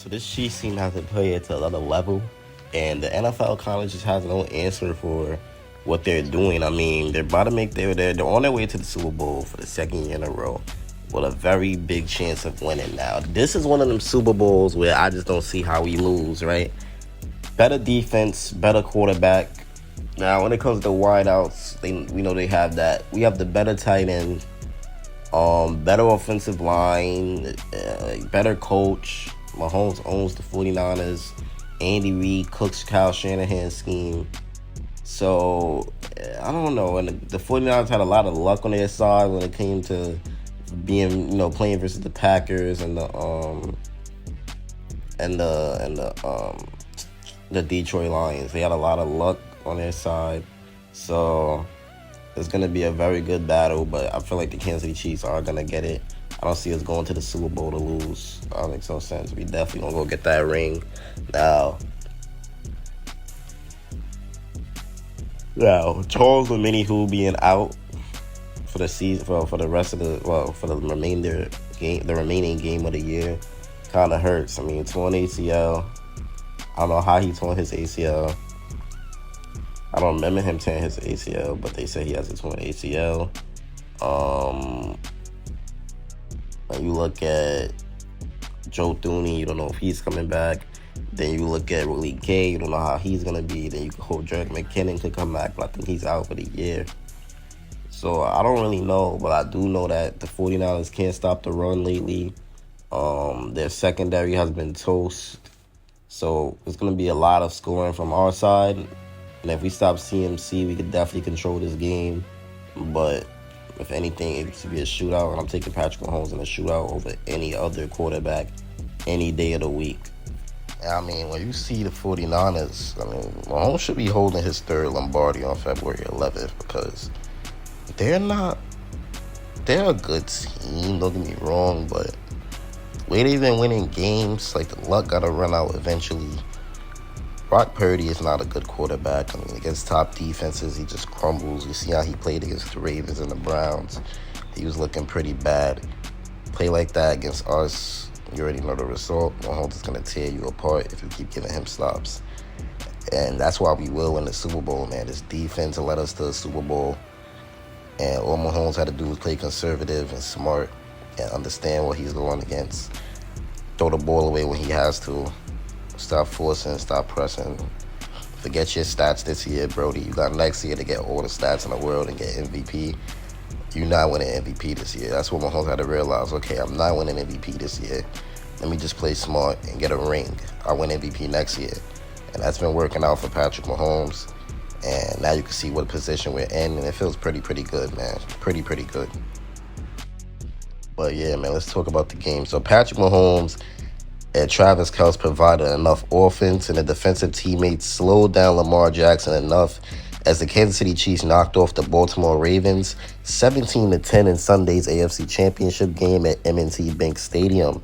So this Chiefs team has to play it to another level, and the NFL kind of just has no answer for what they're doing. I mean, they're about to make they're on their way to the Super Bowl for the second year in a row, with a very big chance of winning. Now, this is one of them Super Bowls where I just don't see how we lose. Right? Better defense, better quarterback. Now, when it comes to wideouts, we know they have that. We have the better tight end, better offensive line, better coach. Mahomes owns the 49ers. Andy Reid cooks Kyle Shanahan's scheme. So, I don't know. And the 49ers had a lot of luck on their side when it came to playing versus the Packers and the Detroit Lions. They had a lot of luck on their side. So, it's going to be a very good battle, but I feel like the Kansas City Chiefs are going to get it. I don't see us going to the Super Bowl to lose. That makes no sense. We definitely going to go get that ring. Now, Charles Omenihu being out for the season, for the rest of for the remaining game of the year, kind of hurts. I mean, torn ACL. I don't know how he torn his ACL. I don't remember him tearing his ACL, but they say he has a torn ACL. When you look at Joe Thuney, you don't know if he's coming back. Then you look at Willie Gay, you don't know how he's going to be. Then you hope Jerick McKinnon could come back, but I think he's out for the year. So I don't really know, but I do know that the 49ers can't stop the run lately. Their secondary has been toast. So it's going to be a lot of scoring from our side. And if we stop CMC, we could definitely control this game. But if anything, it could be a shootout, and I'm taking Patrick Mahomes in a shootout over any other quarterback any day of the week. I mean, when you see the 49ers, I mean, Mahomes should be holding his third Lombardi on February 11th because they're a good team, don't get me wrong, but the way they've been winning games, like the luck got to run out eventually. Brock Purdy is not a good quarterback. I mean, against top defenses, he just crumbles. You see how he played against the Ravens and the Browns. He was looking pretty bad. Play like that against us, you already know the result. Mahomes is going to tear you apart if you keep giving him stops. And that's why we will win the Super Bowl, man. This defense led us to the Super Bowl. And all Mahomes had to do was play conservative and smart and understand what he's going against. Throw the ball away when he has to. Stop forcing, stop pressing. Forget your stats this year, Brody. You got next year to get all the stats in the world and get MVP. You're not winning MVP this year. That's what Mahomes had to realize. Okay, I'm not winning MVP this year. Let me just play smart and get a ring. I'll win MVP next year. And that's been working out for Patrick Mahomes. And now you can see what position we're in, and it feels pretty good, man. Pretty good. But yeah, man, let's talk about the game. So Patrick Mahomes and Travis Kelce provided enough offense, and the defensive teammates slowed down Lamar Jackson enough as the Kansas City Chiefs knocked off the Baltimore Ravens 17-10 in Sunday's AFC Championship game at M&T Bank Stadium.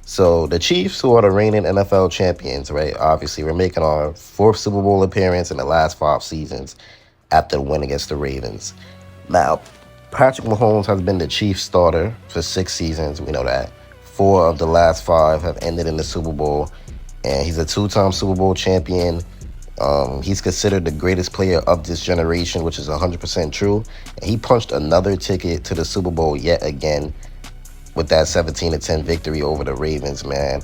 So the Chiefs, who are the reigning NFL champions, right? Obviously, we're making our fourth Super Bowl appearance in the last 5 seasons after the win against the Ravens. Now, Patrick Mahomes has been the Chiefs starter for 6 seasons. We know that. 4 of the last 5 have ended in the Super Bowl, and he's a 2-time Super Bowl champion. He's considered the greatest player of this generation, which is 100% true. And he punched another ticket to the Super Bowl yet again with that 17-10 victory over the Ravens, man.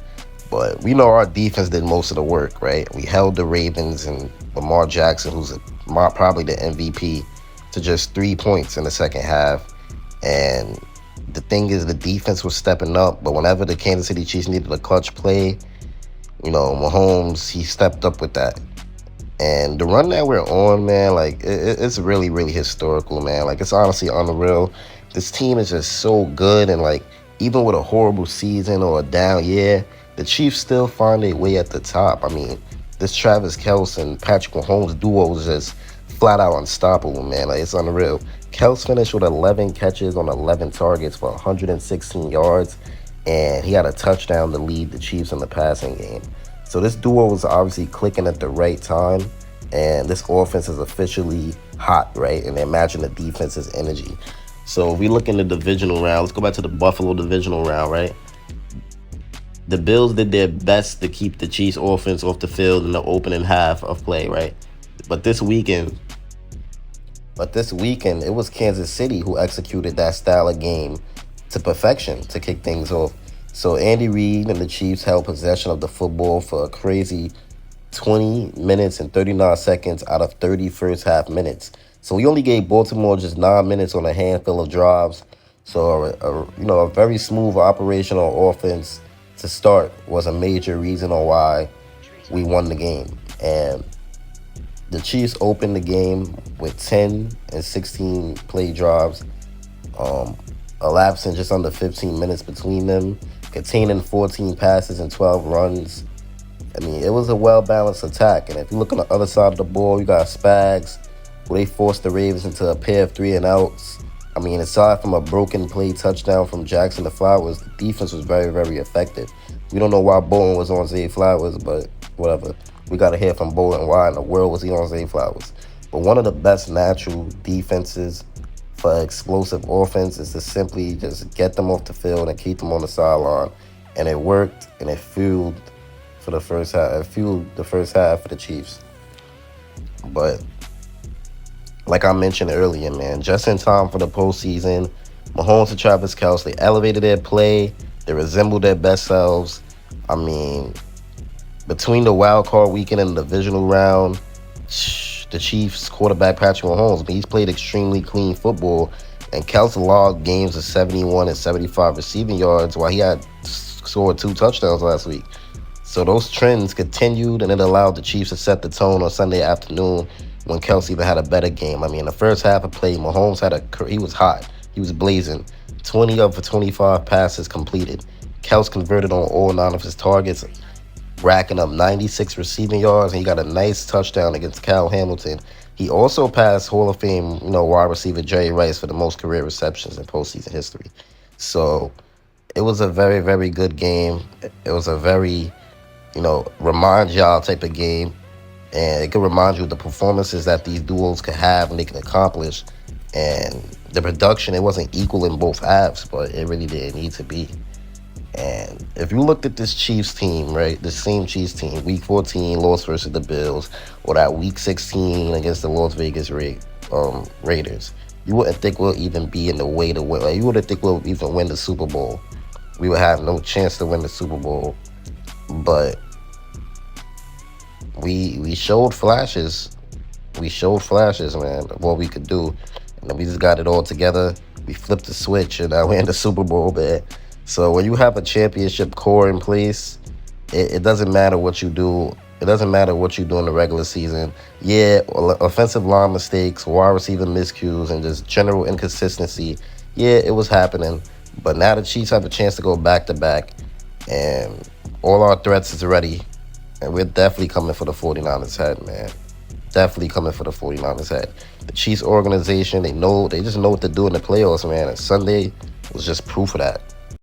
But we know our defense did most of the work, right? We held the Ravens and Lamar Jackson, who's probably the MVP, to just 3 points in the second half. And the thing is, the defense was stepping up, but whenever the Kansas City Chiefs needed a clutch play, Mahomes, he stepped up with that. And the run that we're on, man, like, it's really historical, man. Like, it's honestly unreal. This team is just so good, and, like, even with a horrible season or a down year, the Chiefs still find their way at the top. I mean, this Travis Kelce and Patrick Mahomes duo is just flat out unstoppable, man. Like, it's unreal. Kelce finished with 11 catches on 11 targets for 116 yards, and he had a touchdown to lead the Chiefs in the passing game. So this duo was obviously clicking at the right time, and this offense is officially hot, right? And they're matching the defense's energy. So if we look in the divisional round, let's go back to the Buffalo divisional round, right? The Bills did their best to keep the Chiefs offense off the field in the opening half of play, right? But this weekend, it was Kansas City who executed that style of game to perfection to kick things off. So Andy Reid and the Chiefs held possession of the football for a crazy 20 minutes and 39 seconds out of 30 first half minutes. So we only gave Baltimore just 9 minutes on a handful of drives. So a very smooth operational offense to start was a major reason on why we won the game. And the Chiefs opened the game with 10 and 16 play drives, elapsing just under 15 minutes between them, containing 14 passes and 12 runs. I mean, it was a well-balanced attack. And if you look on the other side of the ball, you got Spags, who they forced the Ravens into a pair of 3-and-outs. I mean, aside from a broken play touchdown from Jackson to Flowers, the defense was very, very effective. We don't know why Bolton was on Zay Flowers, but whatever. We got to hear from Bolton why in the world was he on Zay Flowers. But one of the best natural defenses for explosive offense is to simply just get them off the field and keep them on the sideline. And it worked, and it fueled for the first half. It fueled the first half for the Chiefs. But like I mentioned earlier, man, just in time for the postseason, Mahomes and Travis Kelce, they elevated their play. They resembled their best selves. I mean, between the wild card weekend and the divisional round, the Chiefs quarterback Patrick Mahomes, he's played extremely clean football. And Kelce logged games of 71 and 75 receiving yards while he had scored 2 touchdowns last week. So those trends continued, and it allowed the Chiefs to set the tone on Sunday afternoon when Kelce even had a better game. I mean, in the first half of play, Mahomes he was hot. He was blazing. 20 of the 25 passes completed. Kelce converted on all 9 of his targets, racking up 96 receiving yards, and he got a nice touchdown against Kyle Hamilton. He also passed Hall of Fame, wide receiver Jerry Rice for the most career receptions in postseason history. So it was a very, very good game. It was a very, remind y'all type of game. And it can remind you of the performances that these duos could have and they can accomplish. And the production, it wasn't equal in both halves, but it really didn't need to be. And if you looked at this Chiefs team, right, the same Chiefs team, Week 14 lost versus the Bills, or that Week 16 against the Las Vegas Raiders, you wouldn't think we'll even be in the way to win. Like, you wouldn't think we'll even win the Super Bowl. We would have no chance to win the Super Bowl. But we showed flashes. We showed flashes, man, of what we could do. And then we just got it all together. We flipped the switch, and now we're in the Super Bowl, man. So when you have a championship core in place, it doesn't matter what you do. It doesn't matter what you do in the regular season. Yeah, offensive line mistakes, wide receiver miscues, and just general inconsistency. Yeah, it was happening. But now the Chiefs have a chance to go back-to-back, and all our threats is ready. And we're definitely coming for the 49ers head, man. Definitely coming for the 49ers head. The Chiefs organization, they just know what to do in the playoffs, man. And Sunday was just proof of that.